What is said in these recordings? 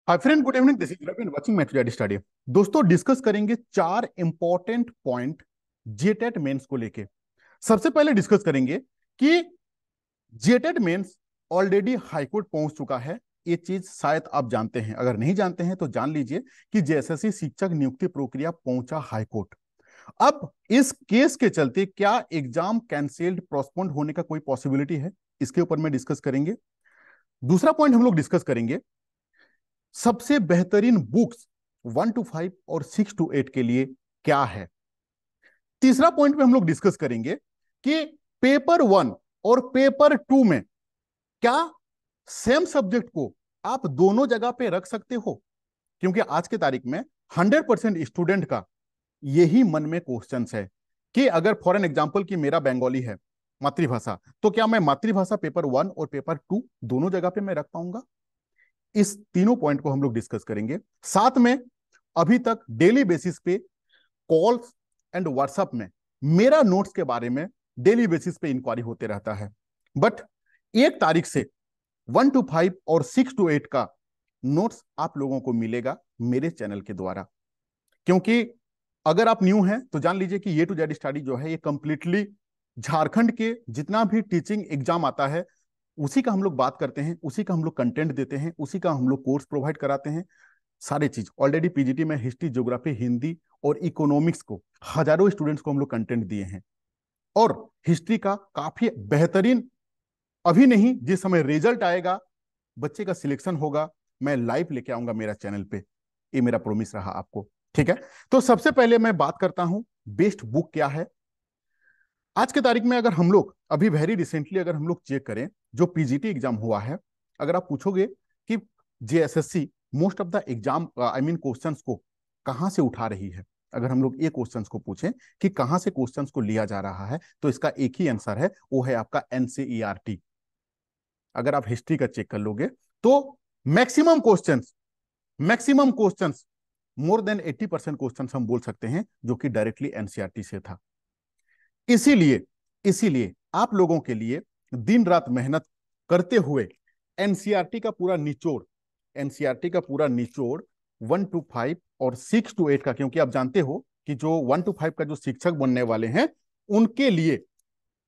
Hi friend, good evening. This is Ravi and watching math study. दोस्तों, discuss करेंगे चार important point JTET mains को लेके। सबसे पहले डिस्कस करेंगे कि जेटेट मेंस ऑलरेडी हाईकोर्ट पहुंच चुका है। ये चीज शायद आप जानते हैं, अगर नहीं जानते हैं तो जान लीजिए कि जेएसएससी शिक्षक नियुक्ति प्रक्रिया पहुंचा हाईकोर्ट। अब इस केस के चलते क्या एग्जाम कैंसिल्ड, पोस्टपोन्ड होने का कोई पॉसिबिलिटी है, इसके ऊपर में डिस्कस करेंगे। दूसरा पॉइंट हम लोग डिस्कस करेंगे सबसे बेहतरीन बुक्स 1 to 5 और 6 to 8 के लिए क्या है। तीसरा पॉइंट में हम लोग डिस्कस करेंगे कि पेपर 1 और पेपर 2 में क्या सेम सब्जेक्ट को आप दोनों जगह पे रख सकते हो, क्योंकि आज की तारीख में 100% स्टूडेंट का यही मन में क्वेश्चन है कि अगर फॉर एन एग्जाम्पल कि मेरा बंगाली है मातृभाषा, तो क्या मैं मातृभाषा पेपर 1 और पेपर 2 दोनों जगह पे मैं रख पाऊंगा। इस तीनों पॉइंट को हम लोग डिस्कस करेंगे। साथ में अभी तक डेली बेसिस पे कॉल्स एंड व्हाट्सएप में मेरा नोट्स के बारे में डेली बेसिस पे इंक्वायरी होते रहता है, बट 1 तारीख से 1 to 5 और 6 to 8 का नोट्स आप लोगों को मिलेगा मेरे चैनल के द्वारा। क्योंकि अगर आप न्यू हैं तो जान लीजिए कि ये टू जेड स्टडी जो है ये कंप्लीटली झारखंड के जितना भी टीचिंग एग्जाम आता है उसी का हम लोग बात करते हैं, उसी का हम लोग कंटेंट देते हैं, उसी का हम लोग कोर्स प्रोवाइड कराते हैं। सारी चीज ऑलरेडी पीजीटी में हिस्ट्री, ज्योग्राफी, हिंदी और इकोनॉमिक्स को हजारों स्टूडेंट्स को हम लोग कंटेंट दिए हैं। और हिस्ट्री का काफी बेहतरीन, अभी नहीं जिस समय रिजल्ट आएगा, बच्चे का सिलेक्शन होगा, मैं लाइव लेके आऊंगा मेरा चैनल पे। ये मेरा प्रोमिस रहा आपको, ठीक है। तो सबसे पहले मैं बात करता हूं बेस्ट बुक क्या है। आज के तारीख में अगर हम लोग अभी वेरी रिसेंटली अगर हम लोग चेक करें जो पीजीटी एग्जाम हुआ है, अगर आप पूछोगे कि JSSC most of the exam I mean questions को कहां से उठा रही है, अगर हम लोग ये क्वेश्चंस को पूछें कि कहां से क्वेश्चंस को लिया जा रहा है, तो इसका एक ही आंसर है, वो है आपका एनसीईआरटी। अगर आप हिस्ट्री का चेक कर लोगे तो maximum questions more than 80% questions हम बोल सकते हैं जो कि डायरेक्टली एनसीईआरटी से था। इसीलिए इसीलिए आप लोगों के लिए दिन रात मेहनत करते हुए एनसीईआरटी का पूरा निचोड़, एनसीईआरटी का पूरा निचोड़ 1 to 5 और 6 to 8 का, क्योंकि आप जानते हो कि जो 1 to 5 का जो शिक्षक बनने वाले हैं उनके लिए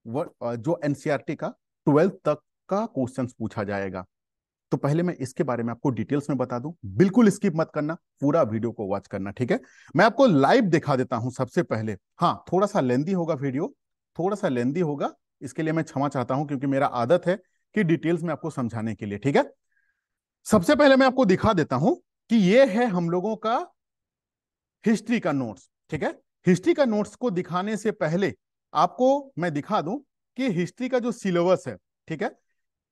जो एनसीईआरटी का 12th तक का क्वेश्चंस पूछा जाएगा। तो पहले मैं इसके बारे में आपको डिटेल्स में बता दूं, बिल्कुल स्किप मत करना, पूरा वीडियो को वॉच करना, ठीक है। मैं आपको लाइव दिखा देता हूं सबसे पहले। हाँ, थोड़ा सा लेंदी होगा वीडियो, थोड़ा सा लेंदी होगा, इसके लिए मैं क्षमा चाहता हूं, क्योंकि मेरा आदत है कि डिटेल्स में आपको समझाने के लिए, ठीक है। सबसे पहले मैं आपको दिखा देता हूं कि ये है हम लोगों का हिस्ट्री का नोट्स, ठीक है। हिस्ट्री का नोट्स को दिखाने से पहले आपको मैं दिखा दूं कि हिस्ट्री का जो सिलेबस है, ठीक है,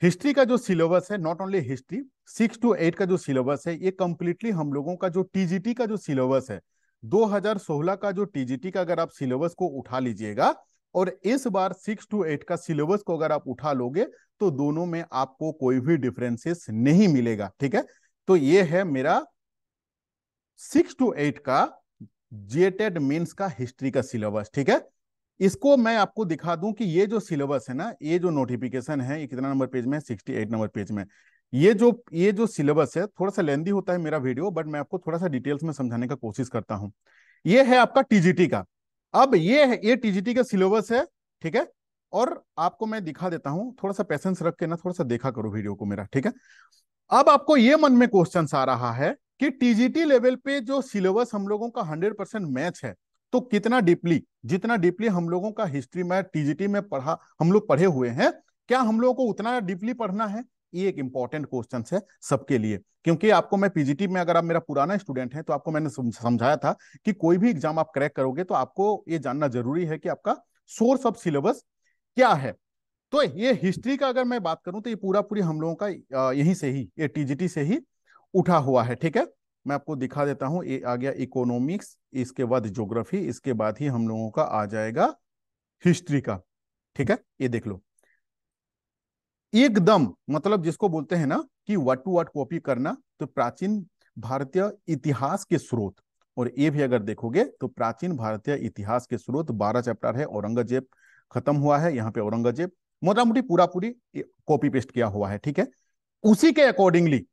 हिस्ट्री का जो सिलेबस है, नॉट ओनली हिस्ट्री, 6 to 8 का जो सिलेबस है, ये कंप्लीटली हम लोगों का जो टीजीटी का जो सिलेबस है, 2016 का जो टीजीटी का अगर आप सिलेबस को उठा लीजिएगा और इस बार 6 to 8 का सिलेबस को अगर आप उठा लोगे तो दोनों में आपको कोई भी डिफरेंसेस नहीं मिलेगा, ठीक है। तो ये है मेरा 6 to 8 का जेटेड मेंस का हिस्ट्री का सिलेबस, ठीक है। इसको मैं आपको दिखा दूं कि ये जो सिलेबस है ना, ये जो नोटिफिकेशन है, ये कितना नंबर पेज में, 68 नंबर पेज में। ये जो सिलेबस है, थोड़ा सा लेंदी होता है मेरा वीडियो, बट मैं आपको थोड़ा सा डिटेल्स में समझाने का कोशिश करता हूं। ये है आपका टीजीटी का। अब ये टीजीटी का सिलेबस है, ठीक है। और आपको मैं दिखा देता हूं, थोड़ा सा पेशेंस रख के ना, थोड़ा सा देखा करो वीडियो को मेरा, ठीक है। अब आपको ये मन में क्वेश्चन आ रहा है कि टीजीटी लेवल पे जो सिलेबस हम लोगों का 100% मैच है, तो कितना डीपली, जितना डीपली हम लोगों का हिस्ट्री में टीजीटी में पढ़ा, हम लोग पढ़े हुए हैं, क्या हम लोगों को उतना डीपली पढ़ना है। ये एक इंपॉर्टेंट क्वेश्चन है सबके लिए, क्योंकि आपको मैं पीजीटी में, अगर आप मेरा पुराना स्टूडेंट है तो आपको मैंने समझाया था कि कोई भी एग्जाम आप क्रैक करोगे तो आपको ये जानना जरूरी है कि आपका सोर्स ऑफ सिलेबस क्या है। तो ये हिस्ट्री का अगर मैं बात करूं तो ये पूरा पूरी हम लोगों का यहीं से ही, ये टीजीटी से ही उठा हुआ है, ठीक है। मैं आपको दिखा देता हूं, ये आ गया इकोनॉमिक्स, इसके बाद ज्योग्राफी, इसके बाद ही हम लोगों का आ जाएगा हिस्ट्री का, ठीक है। ये देख लो, एकदम मतलब जिसको बोलते हैं ना कि वर्ड टू वर्ड कॉपी करना, तो प्राचीन भारतीय इतिहास के स्रोत, और ये भी अगर देखोगे तो प्राचीन भारतीय इतिहास के स्रोत 12 चैप्टर है, औरंगजेब खत्म हुआ है, यहाँ पे औरंगजेब मोटा मोटी पूरा पूरी कॉपी पेस्ट किया हुआ है, ठीक है। उसी के अकॉर्डिंगली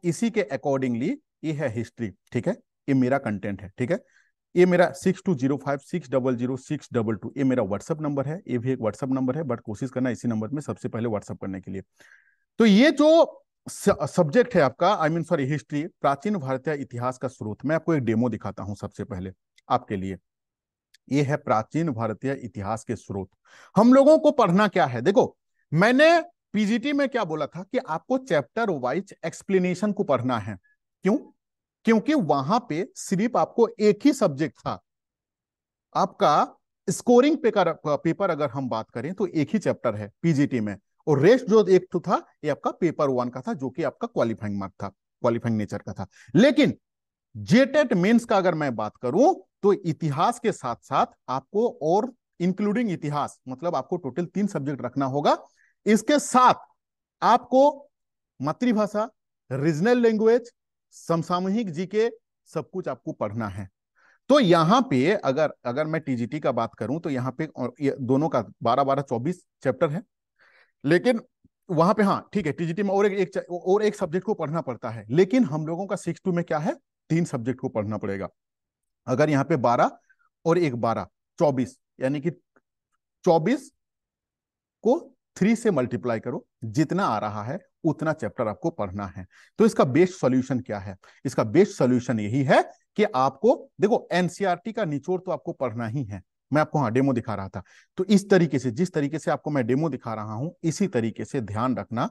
इसी के अकॉर्डिंगली ये है हिस्ट्री, ठीक है, ये मेरा कंटेंट है, ठीक है। ये मेरा 6205600622 ये मेरा व्हाट्सअप नंबर है, ये भी एक व्हाट्सअप नंबर है, बट कोशिश करना इसी नंबर में सबसे पहले व्हाट्सअप करने के लिए। तो ये जो सब्जेक्ट है आपका, आई मीन सॉरी, हिस्ट्री, प्राचीन भारतीय इतिहास का स्रोत, मैं आपको एक डेमो दिखाता हूं सबसे पहले आपके लिए। ये है प्राचीन भारतीय इतिहास के स्रोत। हम लोगों को पढ़ना क्या है, देखो मैंने पीजीटी में क्या बोला था कि आपको चैप्टर वाइज एक्सप्लेनेशन को पढ़ना है। क्यों? क्योंकि वहां पे सिर्फ आपको एक ही सब्जेक्ट था आपका। स्कोरिंग पेपर अगर हम बात करें तो एक ही चैप्टर है पीजीटी में, और रेस्ट जो एक तो था ये आपका पेपर 1 का था, जो कि आपका क्वालिफाइंग मार्क था, क्वालिफाइंग नेचर का था। लेकिन जेटेट मेंस का अगर मैं बात करूं तो इतिहास के साथ साथ आपको, और इंक्लूडिंग इतिहास, मतलब आपको टोटल 3 सब्जेक्ट रखना होगा। इसके साथ आपको मातृभाषा, रीजनल लैंग्वेज, समसामयिक जीके, सब कुछ आपको पढ़ना है। तो यहां पे अगर अगर मैं टीजीटी का बात करूं तो यहां पे ये दोनों का 12-12-24 चैप्टर है। लेकिन वहां पे हाँ ठीक है, टीजीटी में और एक सब्जेक्ट को पढ़ना पड़ता है, लेकिन हम लोगों का 6-2 में क्या है, 3 सब्जेक्ट को पढ़ना पड़ेगा। अगर यहाँ पे 12 और एक 12, 24, यानी कि 24 को 3 से मल्टीप्लाई करो, जितना आ रहा है उतना चैप्टर आपको पढ़ना है। तो इसका बेस्ट सॉल्यूशन क्या है? इसका बेस्ट सॉल्यूशन यही है कि आपको देखो एनसीईआरटी का निचोड़ तो आपको पढ़ना ही है। मैं आपको हाँ डेमो दिखा रहा था, तो इस तरीके से, जिस तरीके से आपको मैं डेमो दिखा रहा हूं, इसी तरीके से ध्यान रखना।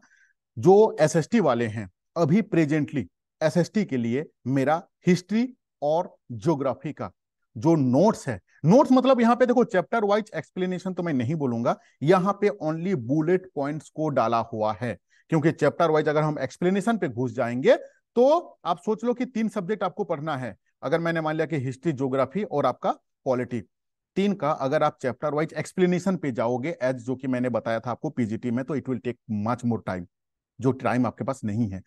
जो एसएसटी वाले हैं, अभी प्रेजेंटली एसएसटी के लिए मेरा हिस्ट्री और ज्योग्राफी का जो नोट्स है, नोट्स मतलब यहां पे देखो चैप्टर वाइज एक्सप्लेनेशन तो मैं नहीं बोलूंगा, यहां पे ओनली बुलेट पॉइंट्स को डाला हुआ है। क्योंकि चैप्टर वाइज अगर हम एक्सप्लेनेशन पे घुस जाएंगे तो आप सोच लो कि 3 सब्जेक्ट आपको पढ़ना है। अगर मैंने मान लिया कि हिस्ट्री, ज्योग्राफी और आपका पॉलिटी, 3 का अगर आप चैप्टर वाइज एक्सप्लेनेशन पे जाओगे, एज जो कि मैंने बताया था आपको पीजीटी में, तो it will take much more time, जो टाइम आपके पास नहीं है।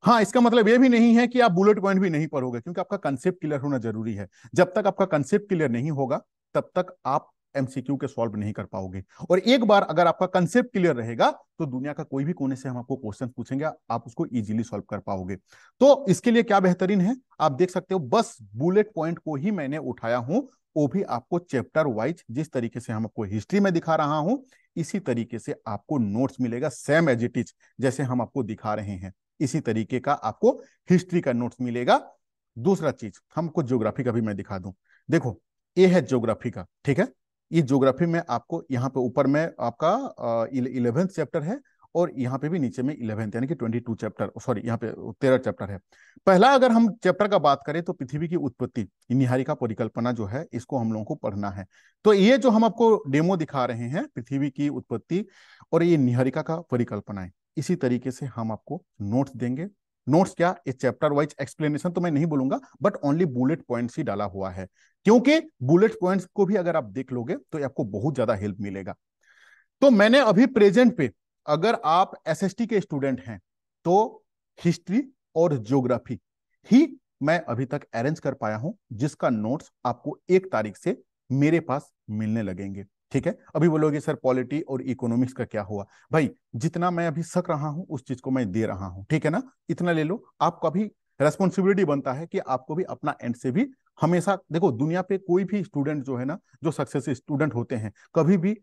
हाँ, इसका मतलब ये भी नहीं है कि आप बुलेट पॉइंट भी नहीं पढ़ोगे, क्योंकि आपका कंसेप्ट क्लियर होना जरूरी है। जब तक आपका कंसेप्ट क्लियर नहीं होगा तब तक आप एमसीक्यू के सॉल्व नहीं कर पाओगे। और एक बार अगर आपका कंसेप्ट क्लियर रहेगा तो दुनिया का कोई भी कोने से हम आपको क्वेश्चन पूछेंगे, आप उसको इजीली सॉल्व कर पाओगे। तो इसके लिए क्या बेहतरीन है, आप देख सकते हो, बस बुलेट पॉइंट को ही मैंने उठाया हूं, वो भी आपको चैप्टर वाइज, जिस तरीके से हम आपको हिस्ट्री में दिखा रहा हूं, इसी तरीके से आपको नोट्स मिलेगा, सेम एज इट इज जैसे हम आपको दिखा रहे हैं, इसी तरीके का आपको हिस्ट्री का नोट्स मिलेगा। दूसरा चीज हमको ज्योग्राफी का भी मैं दिखा दूं। देखो ये है ज्योग्राफी का, ठीक है। ये ज्योग्राफी में आपको यहाँ पे ऊपर में आपका 11th चैप्टर है, और यहाँ पे भी नीचे में 11th, यानी कि 22 चैप्टर, सॉरी यहाँ पे 13 चैप्टर है। पहला अगर हम चैप्टर का बात करें तो पृथ्वी की उत्पत्ति, निहारिका परिकल्पना जो है, इसको हम लोगों को पढ़ना है। तो ये जो हम आपको डेमो दिखा रहे हैं, पृथ्वी की उत्पत्ति और ये निहारिका का परिकल्पना है, इसी तरीके से हम आपको नोट्स देंगे। नोट्स क्या, इस चैप्टर वाइज एक्सप्लेनेशन तो मैं नहीं बोलूंगा, बट ओनली बुलेट पॉइंट्स ही डाला हुआ है। क्योंकि बुलेट पॉइंट्स को भी अगर आप देख लोगे तो आपको बहुत ज्यादा हेल्प मिलेगा। तो मैंने अभी प्रेजेंट पे, अगर आप एसएसटी के स्टूडेंट हैं तो हिस्ट्री और ज्योग्राफी ही मैं अभी तक अरेंज कर पाया हूं, जिसका नोट्स आपको 1 तारीख से मेरे पास मिलने लगेंगे, ठीक है। अभी बोलोगे सर पॉलिटी और इकोनॉमिक्स का क्या हुआ? भाई जितना मैं अभी सक रहा हूं उस चीज को मैं दे रहा हूं, ठीक है ना, इतना ले लो। आपका भी रेस्पॉन्सिबिलिटी बनता है कि आपको भी अपना एंड से भी हमेशा देखो, दुनिया पे कोई भी स्टूडेंट जो है ना, जो सक्सेस स्टूडेंट होते हैं, कभी भी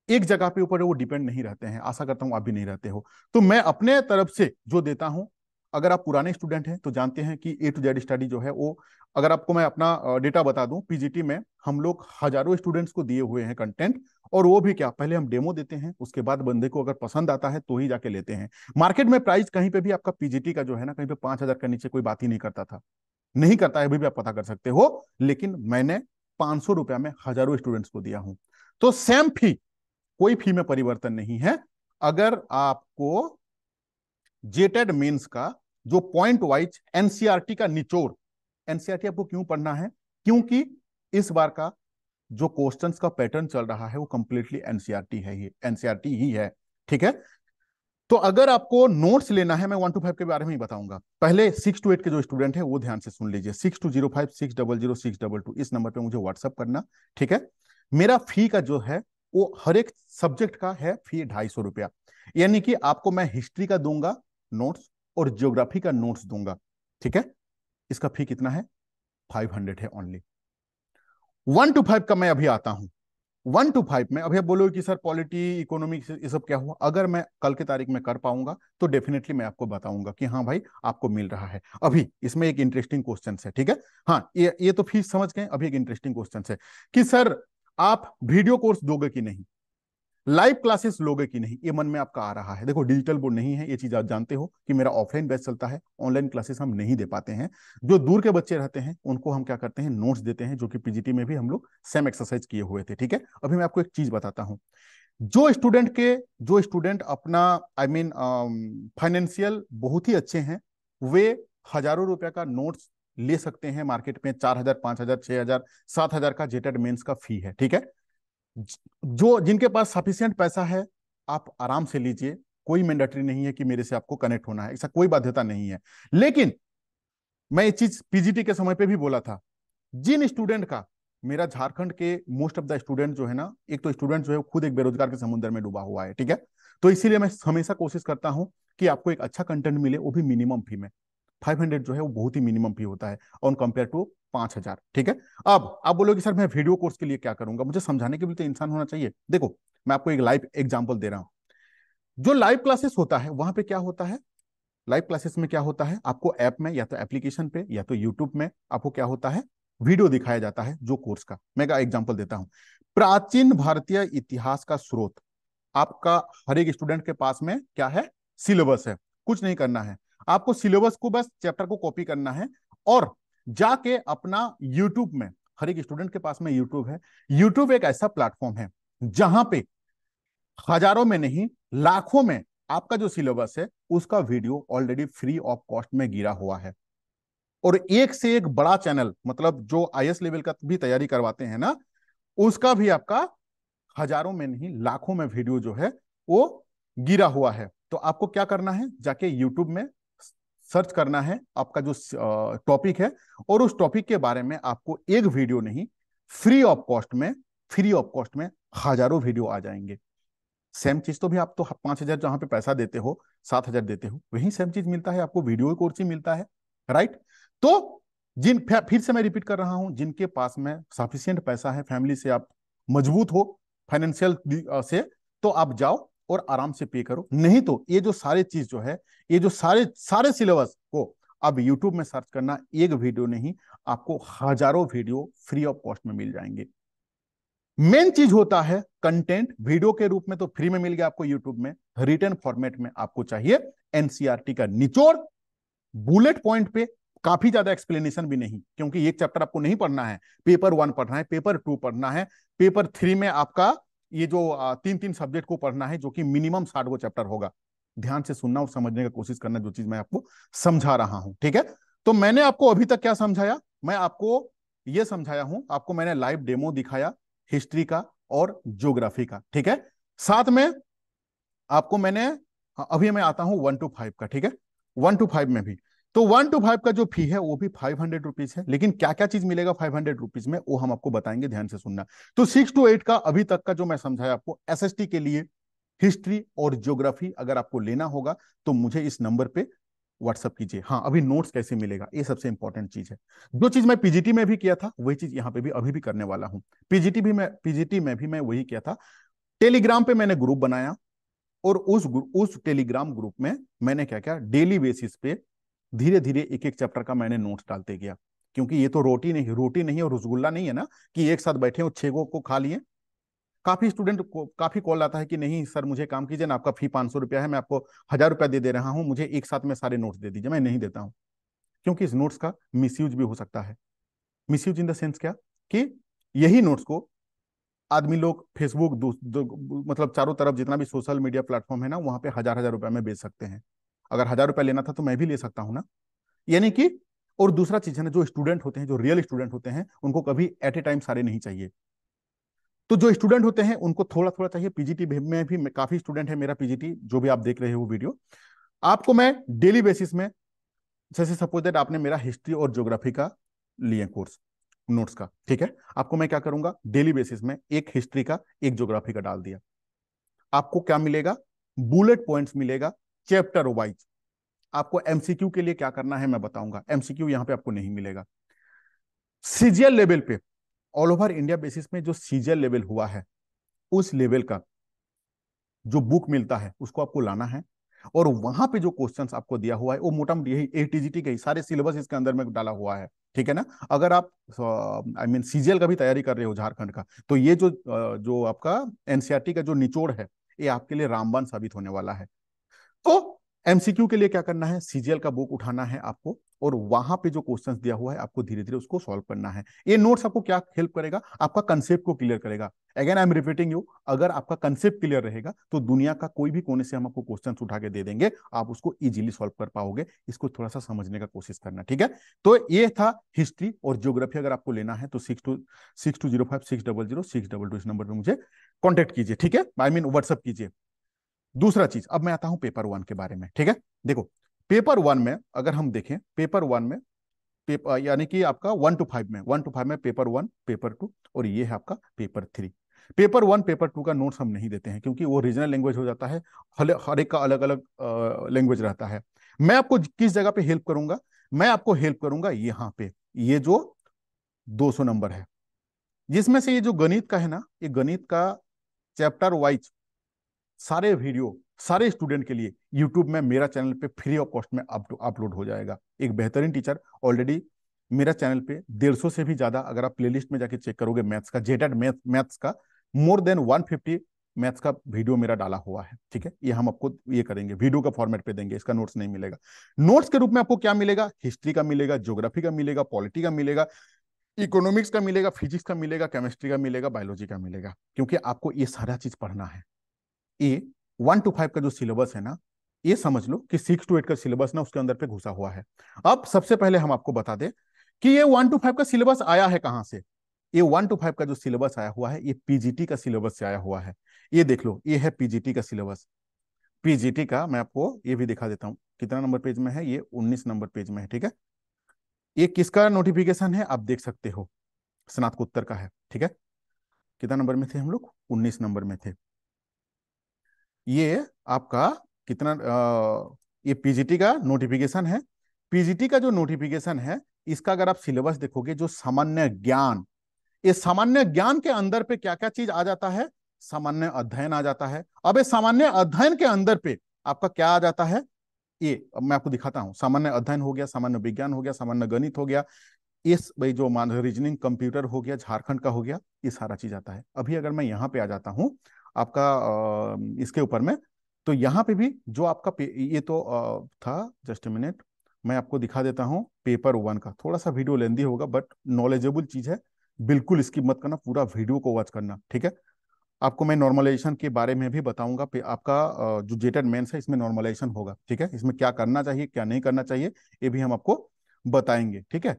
एक जगह पे ऊपर वो डिपेंड नहीं रहते हैं। आशा करता हूं आप भी नहीं रहते हो। तो मैं अपने तरफ से जो देता हूं, अगर आप पुराने स्टूडेंट हैं तो जानते हैं कि A to Z स्टडी जो है वो, अगर आपको मैं अपना डेटा बता दूं, पीजीटी में हम लोग हजारों स्टूडेंट्स को दिए हुए हैं कंटेंट, और वो भी क्या, पहले हम डेमो देते हैं, उसके बाद बंदे को अगर पसंद आता है तो ही जाके लेते हैं। मार्केट में प्राइस कहीं पे भी आपका पीजीटी का जो है ना, कहीं पे 5,000 के नीचे कोई बात ही नहीं करता था, नहीं करता है, अभी भी आप पता कर सकते हो। लेकिन मैंने 500 रुपया में हजारों स्टूडेंट्स को दिया हूं। तो सेम फी, कोई फी में परिवर्तन नहीं है। अगर आपको जेटेड मेंस का जो पॉइंट वाइज एनसीईआरटी का निचोड़, एनसीईआरटी आपको क्यों पढ़ना है? क्योंकि इस बार का जो क्वेश्चंस का पैटर्न चल रहा है वो कंप्लीटली एनसीईआरटी है, ही एनसीईआरटी ही है, ठीक है। तो अगर आपको नोट्स लेना है, मैं 1 to 5 के बारे में ही बताऊंगा। पहले 6 to 8 के जो स्टूडेंट है वो ध्यान से सुन लीजिए, 6205600622 इस नंबर पे मुझे व्हाट्सअप करना, ठीक है। मेरा फी का जो है वो हर एक सब्जेक्ट का है फी 250 रुपया, यानी कि आपको मैं हिस्ट्री का दूंगा नोट्स, और ज्योग्राफी का नोट्स दूंगा, ठीक है। इसका फी कितना है? 500 है ओनली। 1 to 5 का मैं अभी आता हूं। 1 to 5 में अभी आप बोलोगे कि सर पॉलिटी इकोनॉमिक्स ये सब क्या हुआ, अगर मैं कल की तारीख में कर पाऊंगा तो डेफिनेटली मैं आपको बताऊंगा कि हाँ भाई आपको मिल रहा है। अभी इसमें एक इंटरेस्टिंग क्वेश्चन है, ठीक है। हाँ, ये तो फीस समझ गए। अभी एक इंटरेस्टिंग क्वेश्चन है कि सर आप वीडियो कोर्स दोगे कि नहीं, लाइव क्लासेस लोगे कि नहीं, ये मन में आपका आ रहा है। देखो डिजिटल बोर्ड नहीं है, ये चीज आप जानते हो कि मेरा ऑफलाइन बैच चलता है, ऑनलाइन क्लासेस हम नहीं दे पाते हैं। जो दूर के बच्चे रहते हैं उनको हम क्या करते हैं, नोट्स देते हैं, जो कि पीजीटी में भी हम लोग सेम एक्सरसाइज किए हुए थे, ठीक है। अभी मैं आपको एक चीज बताता हूँ। जो स्टूडेंट अपना आई मीन फाइनेंशियल बहुत ही अच्छे हैं, वे हजारों रुपए का नोट्स ले सकते हैं मार्केट में। 4,000, 5,000, 6,000, 7,000 का जेटेड मेंस का फी है, ठीक है। जो जिनके पास सफिशियंट पैसा है, आप आराम से लीजिए। कोई मैंडेटरी नहीं है कि मेरे से आपको कनेक्ट होना है, ऐसा कोई बाध्यता नहीं है। लेकिन मैं ये चीज पीजीटी के समय पे भी बोला था, जिन स्टूडेंट का, मेरा झारखंड के मोस्ट ऑफ द स्टूडेंट जो है ना, एक तो स्टूडेंट जो है खुद एक बेरोजगार के समुद्र में डूबा हुआ है, ठीक है। तो इसीलिए मैं हमेशा कोशिश करता हूं कि आपको एक अच्छा कंटेंट मिले, वो भी मिनिमम फी में। 500 जो है वो बहुत ही मिनिमम फी होता है ऑन कंपेयर टू 5,000, ठीक है। अब आप बोलोगे सर मैं वीडियो कोर्स के लिए क्या करूंगा, मुझे समझाने के लिए तो इंसान होना चाहिए। देखो मैं आपको एक लाइव एग्जांपल दे रहा हूं। जो लाइव क्लासेस होता है वहां पे क्या होता है, लाइव क्लासेस में क्या होता है, आपको ऐप में या तो एप्लीकेशन पे या तो यूट्यूब में आपको क्या होता है, वीडियो दिखाया जाता है जो कोर्स का। मैं का एग्जांपल देता हूं। प्राचीन भारतीय इतिहास का स्रोत, आपका हर एक स्टूडेंट के पास में क्या है, सिलेबस है। कुछ नहीं करना है आपको, सिलेबस को बस चैप्टर को कॉपी करना है और जाके अपना यूट्यूब में, हर एक स्टूडेंट के पास में यूट्यूब है। यूट्यूब एक ऐसा प्लेटफॉर्म है जहां पे हजारों में नहीं लाखों में आपका जो सिलेबस है उसका video already free of cost में गिरा हुआ है। और एक से एक बड़ा चैनल, मतलब जो आईएएस लेवल का भी तैयारी करवाते हैं ना, उसका भी आपका हजारों में नहीं लाखों में वीडियो जो है वो गिरा हुआ है। तो आपको क्या करना है, जाके यूट्यूब में सर्च करना है आपका जो टॉपिक है, और उस टॉपिक के बारे में आपको एक वीडियो नहीं, फ्री ऑफ कॉस्ट में, फ्री ऑफ कॉस्ट में हजारों वीडियो आ जाएंगे। सेम चीज तो भी आप तो 5,000 जहां पे पैसा देते हो, 7,000 देते हो, वही सेम चीज मिलता है आपको, वीडियो कोर्स ही मिलता है, राइट। तो फिर से मैं रिपीट कर रहा हूं, जिनके पास में सफिशियंट पैसा है, फैमिली से आप मजबूत हो फाइनेंशियल से, तो आप जाओ और आराम से पे करो। नहीं तो ये जो सारे चीज जो है, ये जो सारे सारे सिलेबस को अब यूट्यूब में सर्च करना, एक वीडियो नहीं, आपको हजारों वीडियो फ्री ऑफ कॉस्ट में मिल जाएंगे। मेन चीज होता है कंटेंट, वीडियो के रूप में तो फ्री में मिल गया आपको यूट्यूब में, रिटन फॉर्मेट में आपको चाहिए एनसीईआरटी का निचोड़, बुलेट पॉइंट पे, काफी ज्यादा एक्सप्लेनेशन भी नहीं, क्योंकि एक चैप्टर आपको नहीं पढ़ना है, पेपर 1 पढ़ना है, पेपर 2 पढ़ना है, पेपर 3 में आपका ये जो 3-3 सब्जेक्ट को पढ़ना है, जो कि मिनिमम 60 को चैप्टर होगा। ध्यान से सुनना और समझने की कोशिश करना, जो चीज मैं आपको समझा रहा हूं, ठीक है। तो मैंने आपको अभी तक क्या समझाया, मैं आपको ये समझाया हूं, आपको मैंने लाइव डेमो दिखाया हिस्ट्री का और ज्योग्राफी का, ठीक है। साथ में आपको मैंने, अभी मैं आता हूं 1 to 5 का, ठीक है। 1 to 5 में भी, तो 1 to 5 का जो फी है वो भी 500 रुपीज है। लेकिन क्या क्या चीज मिलेगा 500 रुपीज में, वो हम आपको बताएंगे, ध्यान से सुनना। तो 6 to 8 का अभी तक का जो मैं समझाया आपको, एसएसटी के लिए हिस्ट्री और ज्योग्राफी अगर आपको लेना होगा तो मुझे इस नंबर पे व्हाट्सअप कीजिए। हाँ, अभी नोट्स कैसे मिलेगा, ये सबसे इंपॉर्टेंट चीज है। जो चीज मैं पीजीटी में भी किया था वही चीज यहाँ पे भी अभी भी करने वाला हूँ। पीजीटी में भी मैं वही किया था। टेलीग्राम पे मैंने ग्रुप बनाया, और उस टेलीग्राम ग्रुप में मैंने क्या किया, डेली बेसिस पे धीरे धीरे एक एक चैप्टर का मैंने नोट्स डालते गया। क्योंकि ये तो रोटी नहीं और रसगुल्ला नहीं है ना, कि एक साथ बैठे और 6 को खा लिए। काफी स्टूडेंट को काफी कॉल आता है कि नहीं सर मुझे काम कीजिए ना, आपका फी 500 रुपया है, मैं आपको 1,000 रुपया दे रहा हूँ, मुझे एक साथ में सारे नोट्स दे दीजिए। मैं नहीं देता हूँ, क्योंकि इस नोट्स का मिसयूज भी हो सकता है। मिसयूज इन द सेंस क्या, कि यही नोट्स को आदमी लोग फेसबुक मतलब चारों तरफ जितना भी सोशल मीडिया प्लेटफॉर्म है ना, वहां पे 1,000-1,000 रुपए में बेच सकते हैं। अगर 1,000 रुपया लेना था तो मैं भी ले सकता हूँ ना, यानी कि। और दूसरा चीज है ना, जो स्टूडेंट होते हैं, जो रियल स्टूडेंट होते हैं, उनको कभी एट ए टाइम सारे नहीं चाहिए। तो जो स्टूडेंट होते हैं उनको थोड़ा थोड़ा चाहिए। पीजीटी में भी काफी स्टूडेंट है मेरा, पीजीटी जो भी आप देख रहे हो वीडियो, आपको मैं डेली बेसिस में, जैसे सपोज दैट आपने मेरा हिस्ट्री और ज्योग्राफी का लिए कोर्स नोट्स का, ठीक है, आपको मैं क्या करूंगा, डेली बेसिस में एक हिस्ट्री का एक ज्योग्राफी का डाल दिया। आपको क्या मिलेगा, बुलेट पॉइंट्स मिलेगा चैप्टर वाइज, आपको एमसीक्यू के लिए क्या करना है मैं बताऊंगा, एमसीक्यू यहां पे आपको नहीं मिलेगा। सीजीएल लेवल पे, ऑल ओवर इंडिया बेसिस में जो सीजीएल लेवल हुआ है, उस लेवल का जो बुक मिलता है उसको आपको लाना है, और वहां पे जो क्वेश्चंस आपको दिया हुआ है वो मोटा मोटी यही एटीजीटी के ही सारे सिलेबस इसके अंदर में डाला हुआ है, ठीक है ना। अगर आप आई मीन सीजीएल का भी तैयारी कर रहे हो झारखंड का, तो ये जो आपका एनसीईआरटी का जो निचोड़ है, ये आपके लिए रामबाण साबित होने वाला है। तो एमसीक्यू के लिए क्या करना है, सीजीएल का बुक उठाना है आपको, और वहां पे जो क्वेश्चंस दिया हुआ है आपको धीरे धीरे उसको सॉल्व करना है। ये नोट्स आपको क्या हेल्प करेगा, आपका कंसेप्ट को क्लियर करेगा। Again I am repeating you, अगर आपका कंसेप्ट क्लियर रहेगा तो दुनिया का कोई भी कोने से हम आपको क्वेश्चंस उठा के दे देंगे, आप उसको इजीली सॉल्व कर पाओगे। इसको थोड़ा सा समझने का कोशिश करना, ठीक है। तो ये था हिस्ट्री और ज्योग्राफी। अगर आपको लेना है तो 6205600622 इस नंबर पर मुझे कॉन्टेक्ट कीजिए, ठीक है, आई मीन व्हाट्सअप कीजिए। दूसरा चीज, अब मैं आता हूं पेपर वन के बारे में, ठीक है। देखो, पेपर वन में अगर हम देखें, पेपर वन में पेपर यानी कि आपका 1 to 5 में, 1 to 5 में पेपर वन, पेपर टू, और ये है आपका paper three. Paper one paper two का नोट्स हम नहीं देते हैं क्योंकि वो रीजनल लैंग्वेज हो जाता है, हर एक का अलग अलग लैंग्वेज रहता है। मैं आपको किस जगह पे हेल्प करूंगा, मैं आपको हेल्प करूंगा यहाँ पे, ये जो 200 नंबर है, जिसमें से ये जो गणित का है ना, ये गणित का चैप्टर वाइज सारे वीडियो सारे स्टूडेंट के लिए यूट्यूब में मेरा चैनल पे फ्री ऑफ कॉस्ट में अपलोड हो जाएगा। एक बेहतरीन टीचर ऑलरेडी मेरा चैनल पे 150 से भी ज्यादा, अगर आप प्लेलिस्ट में जाके चेक करोगे मैथ्स का, जेटेड मैथ्स का मोर देन 150 मैथ्स का वीडियो मेरा डाला हुआ है, ठीक है। ये हम आपको ये करेंगे, वीडियो का फॉर्मेट पे देंगे, इसका नोट्स नहीं मिलेगा। नोट्स के रूप में आपको क्या मिलेगा, हिस्ट्री का मिलेगा, ज्योग्राफी का मिलेगा, पॉलिटी का मिलेगा, इकोनॉमिक्स का मिलेगा, फिजिक्स का मिलेगा, केमिस्ट्री का मिलेगा, बायोलॉजी का मिलेगा, क्योंकि आपको ये सारा चीज पढ़ना है। ये 1 to 5 का जो सिलेबस है ना, ये समझ लो कि 6 to 8 का सिलेबस ना उसके अंदर पे घुसा हुआ है। अब सबसे पहले हम आपको बता दें कि ये 1 to 5 का सिलेबस आया है कहां से। ये 1 to 5 का जो सिलेबस आया हुआ है, ये पीजीटी का सिलेबस से आया हुआ है। ये देख लो, ये है पीजीटी का सिलेबस। पीजीटी का मैं आपको ये भी दिखा देता हूं, कितना नंबर पेज में है, ये 19 नंबर पेज में है, ठीक है। ये किसका नोटिफिकेशन है आप देख सकते हो, स्नातकोत्तर का है, ठीक है। कितना नंबर में थे हम लोग, 19 नंबर में थे। ये आपका कितना ये पीजीटी का नोटिफिकेशन है। पीजीटी का जो नोटिफिकेशन है, इसका अगर आप सिलेबस देखोगे, जो सामान्य ज्ञान, ये सामान्य ज्ञान के अंदर पे क्या क्या चीज आ जाता है, सामान्य अध्ययन आ जाता है। अब ये सामान्य अध्ययन के अंदर पे आपका क्या आ जाता है, ये अब मैं आपको दिखाता हूं। सामान्य अध्ययन हो गया, सामान्य विज्ञान हो गया, सामान्य गणित हो गया, इस भाई जो मान रीजनिंग कंप्यूटर हो गया, झारखंड का हो गया, ये सारा चीज आता है। अभी अगर मैं यहाँ पे आ जाता हूँ आपका इसके ऊपर में, तो यहाँ पे भी जो आपका ये तो था, जस्ट मिनट मैं आपको दिखा देता हूँ पेपर वन का। थोड़ा सा वीडियो लेंदी होगा बट नॉलेजेबल चीज है, बिल्कुल स्किप मत करना, पूरा वीडियो को वॉच करना, ठीक है। आपको मैं नॉर्मलाइजेशन के बारे में भी बताऊंगा, आपका जो जेटेड मेंस है इसमें नॉर्मलाइजेशन होगा, ठीक है। इसमें क्या करना चाहिए क्या नहीं करना चाहिए ये भी हम आपको बताएंगे, ठीक है।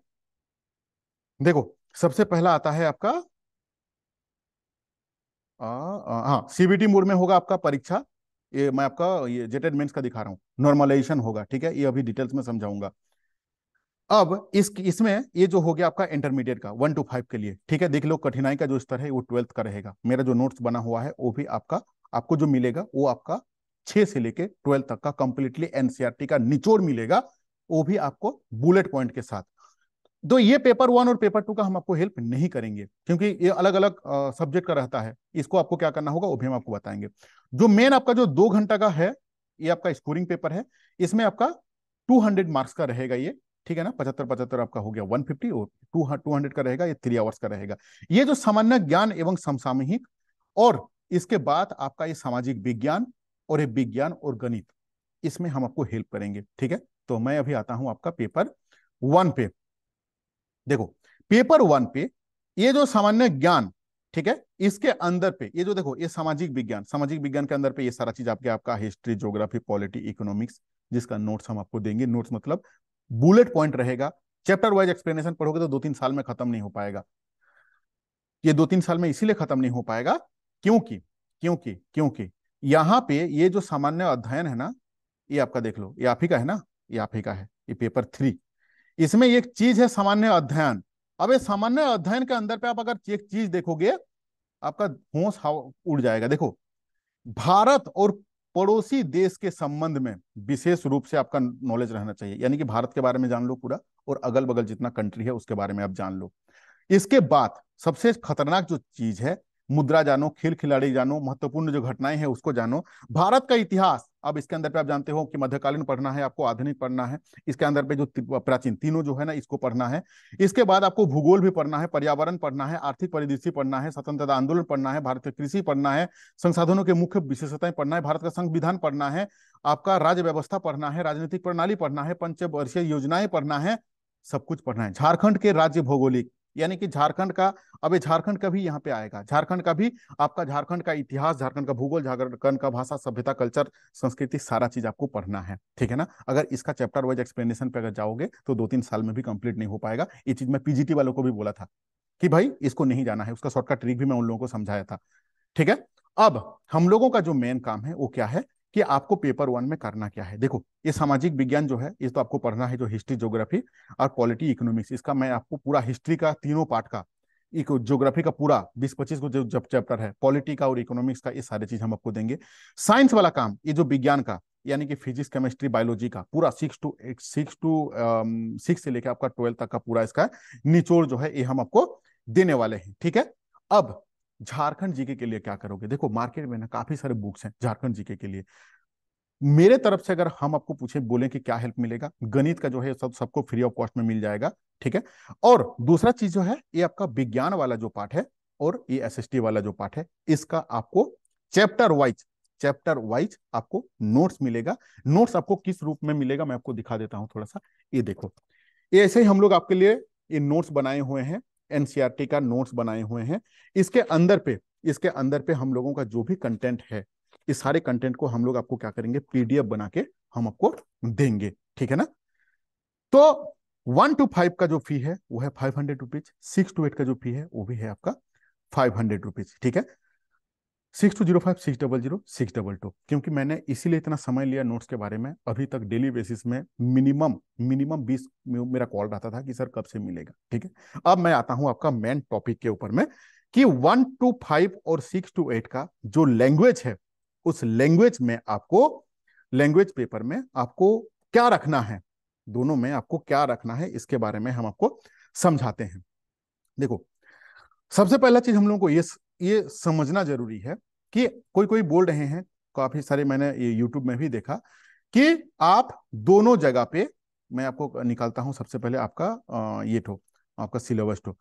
देखो, सबसे पहला आता है आपका हाँ, सीबीटी मोड में होगा आपका परीक्षा। ये मैं आपका ये जेटेड मेंस का दिखा रहा हूँ, नॉर्मलाइजेशन होगा, ठीक है। ये अभी डिटेल्स में समझाऊंगा। अब इसमें ये जो हो गया आपका इंटरमीडिएट का 1 to 5 के लिए, ठीक है। देख लो, कठिनाई का जो स्तर है वो 12th का रहेगा। मेरा जो नोट्स बना हुआ है वो भी आपका, आपको जो मिलेगा वो आपका 6 से लेके 12 तक का कंप्लीटली एनसीईआरटी का निचोड़ मिलेगा, वो भी आपको बुलेट पॉइंट के साथ। तो ये पेपर वन और पेपर टू का हम आपको हेल्प नहीं करेंगे क्योंकि ये अलग अलग सब्जेक्ट का रहता है। इसको आपको क्या करना होगा वो भी हम आपको बताएंगे। जो मेन आपका जो 2 घंटा का है, ये आपका स्कोरिंग पेपर है। इसमें आपका 200 मार्क्स का रहेगा ये, ठीक है ना। 75 75 आपका हो गया 150, और 200 का रहेगा, ये 3 आवर्स का रहेगा। ये जो सामान्य ज्ञान एवं समसामयिक, और इसके बाद आपका ये सामाजिक विज्ञान और ये विज्ञान और गणित, इसमें हम आपको हेल्प करेंगे, ठीक है। तो मैं अभी आता हूं आपका पेपर वन पे। देखो, पेपर वन पे ये जो सामान्य ज्ञान, ठीक है, इसके अंदर पे ये जो देखो, ये सामाजिक विज्ञान, सामाजिक विज्ञान के अंदर पे ये सारा चीज आपके आपका हिस्ट्री, ज्योग्राफी, पॉलिटी, इकोनॉमिक्स, जिसका नोट्स हम आपको देंगे। नोट्स मतलब बुलेट पॉइंट रहेगा। चैप्टर वाइज एक्सप्लेनेशन पढ़ोगे तो 2-3 साल में खत्म नहीं हो पाएगा। ये 2-3 साल में इसीलिए खत्म नहीं हो पाएगा क्योंकि क्योंकि क्योंकि यहाँ पे ये जो सामान्य अध्ययन है ना, ये आपका देख लो, ये आप ही का है ना, ये आप ही का है, ये पेपर थ्री। इसमें एक चीज है सामान्य अध्ययन। अब ये सामान्य अध्ययन के अंदर पे आप अगर एक चीज देखोगे, आपका होश उड़ जाएगा। देखो, भारत और पड़ोसी देश के संबंध में विशेष रूप से आपका नॉलेज रहना चाहिए, यानी कि भारत के बारे में जान लो पूरा, और अगल बगल जितना कंट्री है उसके बारे में आप जान लो। इसके बाद सबसे खतरनाक जो चीज है, मुद्रा जानो, खेल खिलाड़ी जानो, महत्वपूर्ण जो घटनाएं हैं उसको जानो, भारत का इतिहास। अब इसके अंदर पे आप जानते हो कि मध्यकालीन पढ़ना है आपको, आधुनिक पढ़ना है, इसके अंदर पे जो प्राचीन तीनों जो है ना इसको पढ़ना है। इसके बाद आपको भूगोल भी पढ़ना है, पर्यावरण पढ़ना है, आर्थिक परिदृश्य पढ़ना है, स्वतंत्रता आंदोलन पढ़ना है, भारत की कृषि पढ़ना है, संसाधनों के मुख्य विशेषताएं पढ़ना है, भारत का संविधान पढ़ना है, आपका राज्य व्यवस्था पढ़ना है, राजनीतिक प्रणाली पढ़ना है, पंचवर्षीय योजनाएं पढ़ना है, सब कुछ पढ़ना है। झारखंड के राज्य भौगोलिक, यानी कि झारखंड का, अब ये झारखंड का भी यहाँ पे आएगा, झारखंड का भी आपका, झारखंड का इतिहास, झारखंड का भूगोल, झारखंड का भाषा, सभ्यता, कल्चर, संस्कृति, सारा चीज आपको पढ़ना है, ठीक है ना। अगर इसका चैप्टर वाइज एक्सप्लेनेशन पे अगर जाओगे तो 2-3 साल में भी कंप्लीट नहीं हो पाएगा। ये चीज मैं पीजीटी वालों को भी बोला था कि भाई इसको नहीं जाना है, उसका शॉर्टकट ट्रिक भी मैं उन लोगों को समझाया था, ठीक है। अब हम लोगों का जो मेन काम है वो क्या है कि आपको पेपर 1 में करना क्या है। देखो, ये सामाजिक विज्ञान जो है ये तो आपको पढ़ना है, जो हिस्ट्री, ज्योग्राफी और पॉलिटी, इकोनॉमिक्स, इसका मैं आपको पूरा हिस्ट्री का तीनों पार्ट का, ज्योग्राफी का पूरा 20-25 को जो जब चैप्टर है, पॉलिटी का और इकोनॉमिक्स का, ये सारी चीज हम आपको देंगे। साइंस वाला काम, ये जो विज्ञान का, यानी कि फिजिक्स, केमिस्ट्री, बायोलॉजी का पूरा 6 से लेकर आपका 12 तक का पूरा इसका निचोड़ जो है ये हम आपको देने वाले हैं, ठीक है। अब झारखंड जीके के लिए क्या करोगे? देखो, मार्केट में ना काफी सारे बुक्स हैं झारखंड जीके के लिए। मेरे तरफ से अगर हम आपको पूछे, बोले कि क्या हेल्प मिलेगा, गणित का जो है सबको फ्री ऑफ कॉस्ट में मिल जाएगा, ठीक है। और दूसरा चीज जो है ये आपका विज्ञान वाला जो पार्ट है और ये एसएसटी वाला जो पार्ट है, इसका आपको चैप्टर वाइज आपको नोट्स मिलेगा। नोट्स आपको किस रूप में मिलेगा मैं आपको दिखा देता हूं थोड़ा सा। ये देखो, ये ऐसे ही हम लोग आपके लिए ये नोट्स बनाए हुए हैं, एनसीईआरटी का नोट्स बनाए हुए हैं। इसके अंदर पे हम लोगों का जो भी कंटेंट है, इस सारे कंटेंट को हम लोग आपको क्या करेंगे, पीडीएफ बना के हम आपको देंगे, ठीक है ना। तो 1 to 5 का जो फी है वो है 500 रुपीज, 6 to 8 का जो फी है वो भी है आपका 500 रुपीज, ठीक है। 6205 600 622, क्योंकि मैंने इसीलिए इतना समय लिया नोट्स के बारे में। अभी तक डेली बेसिस में मिनिमम मिनिमम 20 मेरा कॉल रहता था कि सर कब से मिलेगा, ठीक है। अब मैं आता हूं आपका मेन टॉपिक के ऊपर में कि 1 to 5 और 6 to 8 का जो लैंग्वेज है, उस लैंग्वेज में आपको, लैंग्वेज पेपर में आपको क्या रखना है, दोनों में आपको क्या रखना है, इसके बारे में हम आपको समझाते हैं। देखो, सबसे पहला चीज हम लोगों को ये समझना जरूरी है कि कोई कोई बोल रहे हैं, काफी सारे मैंने ये यूट्यूब में भी देखा कि आप दोनों जगह पे, मैं आपको निकालता हूं सबसे पहले आपका ये तो आपका सिलेबस तो,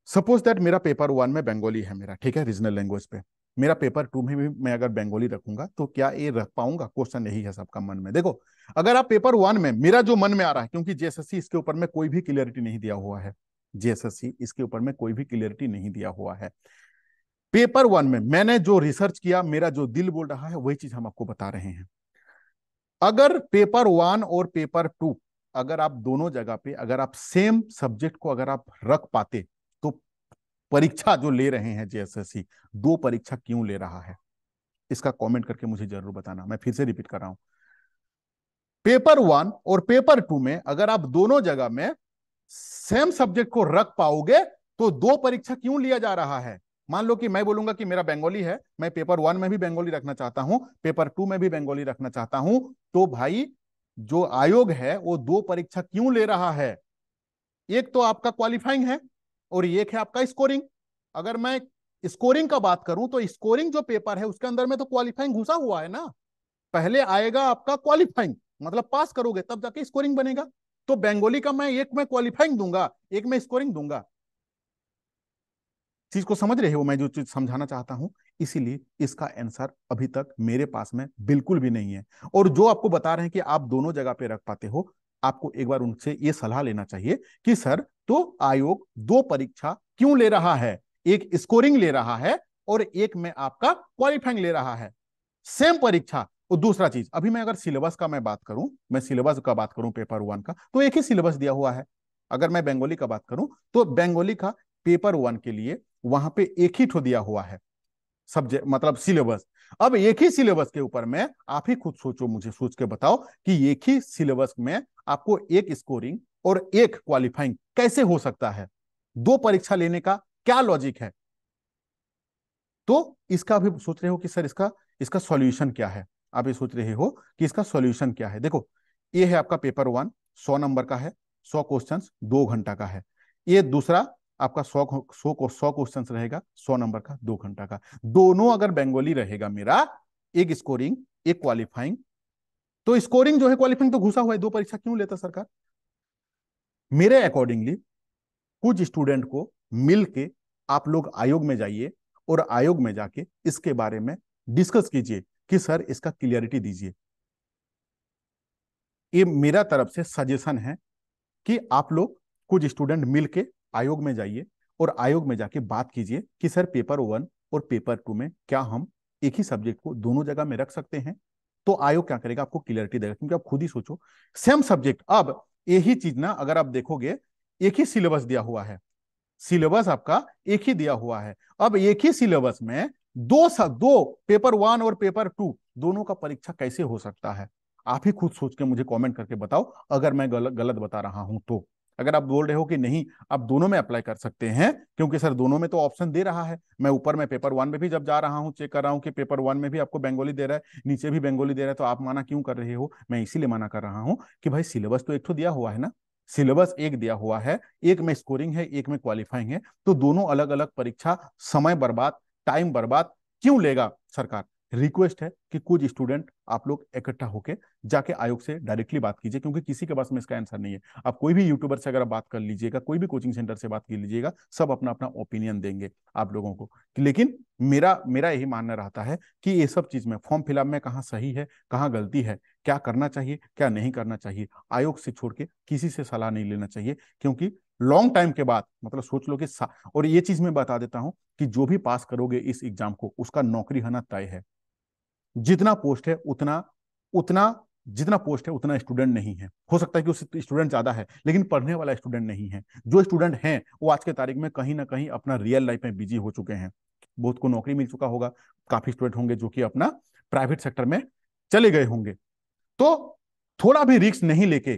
सपोज दैट मेरा पेपर 1 में बंगाली है मेरा, ठीक है, रीजनल लैंग्वेज पे। मेरा पेपर 2 में भी मैं अगर बंगाली रखूंगा तो क्या ये रख पाऊंगा? क्वेश्चन यही है सबका मन में। देखो, अगर आप पेपर 1 में, मेरा जो मन में आ रहा है, क्योंकि जेएसएससी इसके ऊपर में कोई भी क्लियरिटी नहीं दिया हुआ है, जेएसएससी इसके ऊपर में कोई भी क्लियरिटी नहीं दिया हुआ है। पेपर 1 में मैंने जो रिसर्च किया, मेरा जो दिल बोल रहा है वही चीज हम आपको बता रहे हैं। अगर पेपर 1 और पेपर 2, अगर आप दोनों जगह पे अगर आप सेम सब्जेक्ट को अगर आप रख पाते, तो परीक्षा जो ले रहे हैं जेएसएससी, 2 परीक्षा क्यों ले रहा है, इसका कमेंट करके मुझे जरूर बताना। मैं फिर से रिपीट कर रहा हूं, पेपर 1 और पेपर 2 में अगर आप दोनों जगह में सेम सब्जेक्ट को रख पाओगे तो 2 परीक्षा क्यों लिया जा रहा है? मान लो कि मैं बोलूंगा कि मेरा बंगाली है, मैं पेपर 1 में भी बंगाली रखना चाहता हूं, पेपर 2 में भी बंगाली रखना चाहता हूं, तो भाई जो आयोग है वो 2 परीक्षा क्यों ले रहा है? एक तो आपका क्वालिफाइंग है और एक है आपका स्कोरिंग। अगर मैं स्कोरिंग का बात करूं तो स्कोरिंग जो पेपर है उसके अंदर में तो क्वालिफाइंग घुसा हुआ है ना। पहले आएगा आपका क्वालिफाइंग, मतलब पास करोगे तब जाके स्कोरिंग बनेगा। तो बंगाली का मैं एक में क्वालिफाइंग दूंगा, एक में स्कोरिंग दूंगा। चीज को समझ रहे हो मैं जो चीज समझाना चाहता हूं? इसीलिए इसका आंसर अभी तक मेरे पास में बिल्कुल भी नहीं है। और जो आपको बता रहे हैं कि आप दोनों जगह पे रख पाते हो, आपको एक बार उनसे ये सलाह लेना चाहिए कि सर, तो आयोग 2 परीक्षा क्यों ले रहा है? एक स्कोरिंग ले रहा है और एक में आपका क्वालिफाइंग ले रहा है, सेम परीक्षा। और दूसरा चीज, अभी मैं अगर सिलेबस का मैं बात करूं, मैं सिलेबस का बात करूं पेपर 1 का, तो एक ही सिलेबस दिया हुआ है। अगर मैं बंगाली का बात करूं तो बंगाली का पेपर 1 के लिए वहां पे एक ही ठो दिया हुआ है सब्जेक्ट, मतलब सिलेबस। अब एक ही सिलेबस के ऊपर में आप ही खुद सोचो, मुझे सोच के बताओ कि एक ही सिलेबस में आपको एक स्कोरिंग और एक क्वालिफाइंग कैसे हो सकता है? 2 परीक्षा लेने का क्या लॉजिक है? तो इसका भी सोच रहे हो कि सर इसका इसका सॉल्यूशन क्या है? आप ये सोच रहे हो कि इसका सॉल्यूशन क्या है। देखो, ये है आपका पेपर 1, 100 नंबर का है, 100 क्वेश्चन 2 घंटा का है। ये दूसरा आपका 100 रहेगा, 100 नंबर का, 2 घंटा का। दोनों अगर बंगाली रहेगा मेरा, एक स्कोरिंग एक क्वालिफाइंग, तो स्कोरिंग जो है क्वालिफाइंग तो घुसा हुआ है, दो परीक्षा क्यों लेता सरकार। मेरे अकॉर्डिंगली कुछ स्टूडेंट को मिल के आप लोग आयोग में जाइए और आयोग में जाके इसके बारे में डिस्कस कीजिए कि सर इसका क्लियरिटी दीजिए। ये मेरा तरफ से सजेशन है कि आप लोग कुछ स्टूडेंट मिलके आयोग में जाइए और आयोग में जाके बात कीजिए कि सर पेपर 1 और पेपर 2 में क्या हम एक ही सब्जेक्ट को दोनों जगह में रख सकते हैं। तो आयोग क्या करेगा, आपको क्लियरिटी देगा। क्योंकि आप खुद ही सोचो, सेम सब्जेक्ट, अब यही चीज ना अगर आप देखोगे, एक ही सिलेबस दिया हुआ है, सिलेबस आपका एक ही दिया हुआ है। अब एक ही सिलेबस में दो पेपर 1 और पेपर 2 दोनों का परीक्षा कैसे हो सकता है। आप ही खुद सोच के मुझे कमेंट करके बताओ अगर मैं गलत बता रहा हूं तो। अगर आप बोल रहे हो कि नहीं आप दोनों में अप्लाई कर सकते हैं, क्योंकि सर दोनों में तो ऑप्शन दे रहा है। मैं ऊपर में पेपर 1 में भी जब जा रहा हूं चेक कर रहा हूं कि पेपर 1 में भी आपको बंगाली दे रहा है, नीचे भी बंगाली दे रहा है, तो आप मना क्यों कर रहे हो। मैं इसीलिए मना कर रहा हूं कि भाई सिलेबस तो एक तो दिया हुआ है ना, सिलेबस एक दिया हुआ है, एक में स्कोरिंग है एक में क्वालिफाइंग है, तो दोनों अलग अलग परीक्षा, समय बर्बाद, टाइम बर्बाद क्यों लेगा सरकार। रिक्वेस्ट है कि कुछ स्टूडेंट आप लोग इकट्ठा होकर जाके आयोग से डायरेक्टली बात कीजिए, क्योंकि किसी के पास में इसका आंसर नहीं है। आप कोई भी यूट्यूबर से अगर बात कर लीजिएगा, कोई भी कोचिंग सेंटर से बात कर लीजिएगा, सब अपना अपना ओपिनियन देंगे आप लोगों को। लेकिन मेरा मेरा यही मानना रहता है कि ये सब चीज में फॉर्म फिलअप में कहाँ सही है कहाँ गलती है, क्या करना चाहिए क्या नहीं करना चाहिए, आयोग से छोड़ के किसी से सलाह नहीं लेना चाहिए। क्योंकि लॉन्ग टाइम के बाद, मतलब सोच लो कि और ये चीज मैं बता देता हूं कि जो भी पास करोगे इस एग्जाम को उसका नौकरी होना तय है। जितना पोस्ट है उतना उतना जितना पोस्ट है उतना स्टूडेंट नहीं है। हो सकता है कि उससे स्टूडेंट ज्यादा है, लेकिन पढ़ने वाला स्टूडेंट नहीं है। जो स्टूडेंट हैं वो आज के तारीख में कहीं ना कहीं अपना रियल लाइफ में बिजी हो चुके हैं। बहुत को नौकरी मिल चुका होगा, काफी स्टूडेंट होंगे जो कि अपना प्राइवेट सेक्टर में चले गए होंगे। तो थोड़ा भी रिस्क नहीं लेके,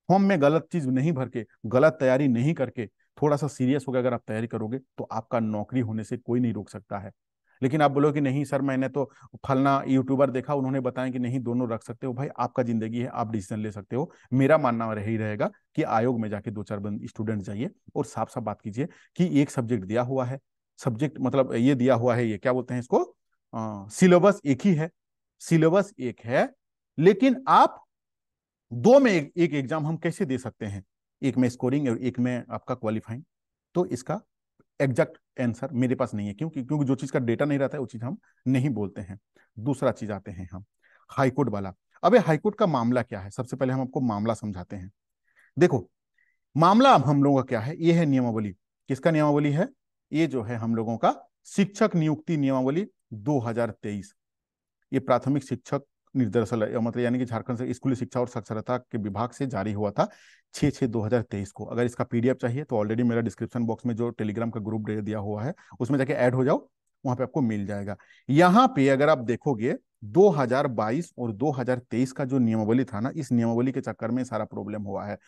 फॉर्म में गलत चीज नहीं भर के, गलत तैयारी नहीं करके, थोड़ा सा सीरियस होकर अगर आप तैयारी करोगे तो आपका नौकरी होने से कोई नहीं रोक सकता है। लेकिन आप बोलो कि नहीं सर मैंने तो फलना यूट्यूबर देखा उन्होंने बताया कि नहीं दोनों रख सकते हो। भाई आपका जिंदगी है, आप डिसीजन ले सकते हो। मेरा मानना रही रहेगा कि आयोग में जाके 2-4 स्टूडेंट जाइए और साफ साफ बात कीजिए कि एक सब्जेक्ट दिया हुआ है, सब्जेक्ट मतलब ये दिया हुआ है, ये क्या बोलते हैं इसको, सिलेबस एक ही है, सिलेबस एक है, लेकिन आप दो में एक एग्जाम हम कैसे दे सकते हैं, एक में स्कोरिंग और एक में आपका क्वालिफाइंग। तो इसका एग्जैक्ट आंसर मेरे पास नहीं है, क्योंकि क्योंकि जो चीज का डेटा नहीं रहता है वो चीज हम नहीं बोलते हैं। दूसरा चीज आते हैं हम हाईकोर्ट वाला। अब ये हाईकोर्ट का मामला क्या है, सबसे पहले हम आपको मामला समझाते हैं। देखो, मामला अब हम लोगों का क्या है, ये है नियमावली। किसका नियमावली है, ये जो है हम लोगों का शिक्षक नियुक्ति नियमावली 2023। ये प्राथमिक शिक्षक निर्देशालय मतलब यानी कि झारखंड से स्कूली शिक्षा और साक्षरता के विभाग से जारी हुआ था 6/6/2023 को। अगर इसका पीडीएफ चाहिए तो ऑलरेडी मेरा डिस्क्रिप्शन बॉक्स में जो टेलीग्राम का ग्रुप दिया हुआ है उसमें जाके ऐड हो जाओ, वहां पे आपको मिल जाएगा। यहाँ पे अगर आप देखोगे 2022 और 2023 का जो नियमावली था ना, इस नियमावली के चक्कर में सारा प्रॉब्लम हुआ है।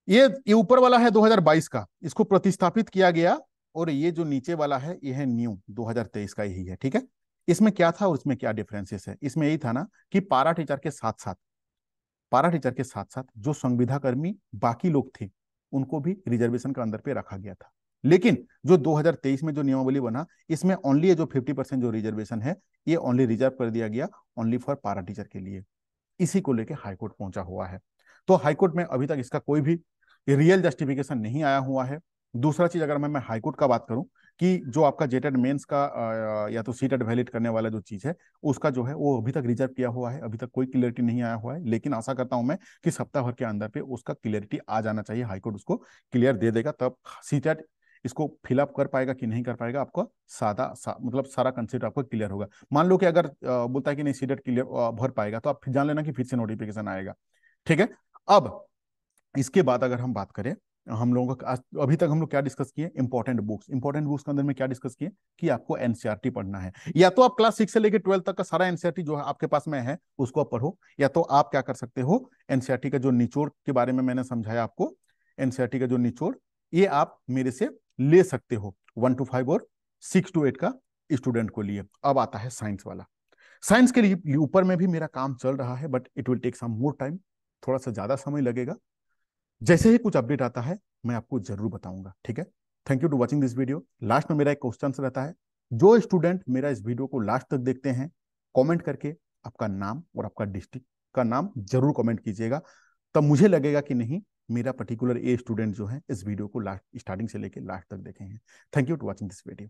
ये ऊपर वाला है 2022 का, इसको प्रतिस्थापित किया गया, और ये जो नीचे वाला है ये है न्यू 2023 का यही है। ठीक है, इसमें क्या था और इसमें क्या डिफरेंसेस है, इसमें यही था ना कि पारा टीचर के साथ साथ जो संविदा कर्मी बाकी लोग थे उनको भी रिजर्वेशन का अंदर पे रखा गया था। लेकिन जो 2023 में जो नियमावली बना, इसमें ओनली जो 50% जो रिजर्वेशन है ये ओनली रिजर्व कर दिया गया, ओनली फॉर पारा टीचर के लिए। इसी को लेकर हाईकोर्ट पहुंचा हुआ है। तो हाईकोर्ट में अभी तक इसका कोई भी रियल जस्टिफिकेशन नहीं आया हुआ है। दूसरा चीज अगर मैं हाईकोर्ट का बात करूं कि जो आपका जेटेड मेंस का या तो सीटेड वैलिड करने वाला जो चीज है उसका जो है वो अभी तक रिजर्व किया हुआ है, अभी तक कोई क्लियरिटी नहीं आया हुआ है। लेकिन आशा करता हूं मैं कि सप्ताह भर के अंदर पे उसका क्लियरिटी आ जाना चाहिए, हाईकोर्ट उसको क्लियर दे देगा, तब सीटेड इसको फिलअप कर पाएगा कि नहीं कर पाएगा, आपका मतलब सारा कंसेप्ट आपको क्लियर होगा। मान लो कि अगर बोलता है कि नहीं सीटेड क्लियर भर पाएगा, तो आप जान लेना कि फिर से नोटिफिकेशन आएगा। ठीक है, अब इसके बाद अगर हम बात करें, हम लोगों का अभी तक हम लोग क्या डिस्कस किए, इंपॉर्टेंट बुक्स के अंदर में क्या डिस्कस किए कि आपको एनसीईआरटी पढ़ना है। या तो आप क्लास 6 से लेकर 12 तक का सारा एनसीईआरटी जो है आपके पास में है उसको आप पढ़ो, या तो आप क्या कर सकते हो, एनसीईआरटी का जो निचोड़ के बारे में मैंने समझाया आपको, एनसीईआरटी का जो निचोड़ ये आप मेरे से ले सकते हो 1 to 5 और 6 to 8 का स्टूडेंट को लिए। अब आता है साइंस वाला। साइंस के लिए ऊपर में भी मेरा काम चल रहा है, but it will take some more time, थोड़ा सा ज्यादा समय लगेगा। जैसे ही कुछ अपडेट आता है मैं आपको जरूर बताऊंगा, ठीक है। Thank you to watching this video. Last में मेरा एक क्वेश्चन रहता है, जो स्टूडेंट मेरा इस वीडियो को लास्ट तक देखते हैं, कमेंट करके आपका नाम और आपका डिस्ट्रिक्ट का नाम जरूर कमेंट कीजिएगा। तब मुझे लगेगा कि नहीं, मेरा पर्टिकुलर ए स्टूडेंट जो है इस वीडियो को लास्ट स्टार्टिंग से लेकर लास्ट तक देखे हैं। Thank you to watching this video.